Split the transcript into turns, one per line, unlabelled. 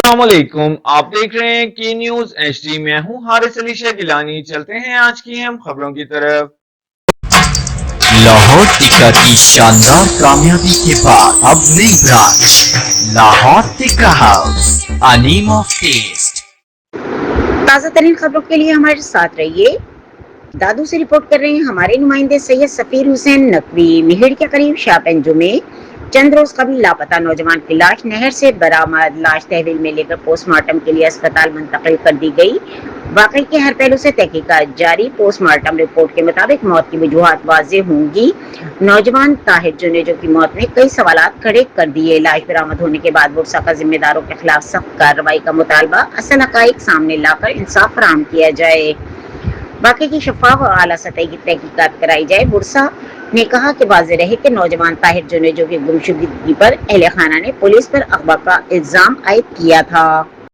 अस्सलामुअलैकुम। आप देख रहे हैं की न्यूज एचडी। मैं हूं हारिस अली शेख गिलानी। चलते हैं आज की अहम खबरों की तरफ।
लाहौर टिक्का की शानदार कामयाबी के बाद अब नई branch Lahore tikka house, a name of taste.
ताज़ा तरीन खबरों के लिए हमारे साथ रहिए। दादू से रिपोर्ट कर रहे हैं हमारे नुमाइंदे सैयद सफीर हुसैन नकवी। मिहिर के करीब शाहपेंजो में चंद रोज कबल लापता नौजवान की लाश नहर से बरामद। लाश तहवील में लेकर पोस्टमार्टम के लिए अस्पताल मुंतकिल कर दी गई। वाकई के हर पहलू से तहकीकात जारी। पोस्टमार्टम रिपोर्ट के मुताबिक मौत की वजूहात वाज़ेह होंगी। नौजवान ताहिर जुनेजो की मौत ने कई सवालात खड़े कर दिए। लाश बरामद होने के बाद बुरसा का जिम्मेदारों के खिलाफ सख्त कार्रवाई का मुतालबा। असल हकाइक सामने लाकर इंसाफ फराहम किया जाए। वाकई की शफाफ और आला सतह की तहकीकात कराई जाए। बुरसा ने कहा कि वाज़ेह रहे कि नौजवान ताहिर जुनेजो की गुमशुदगी पर अहले खाना ने पुलिस पर अगवा का इल्जाम आयद किया था।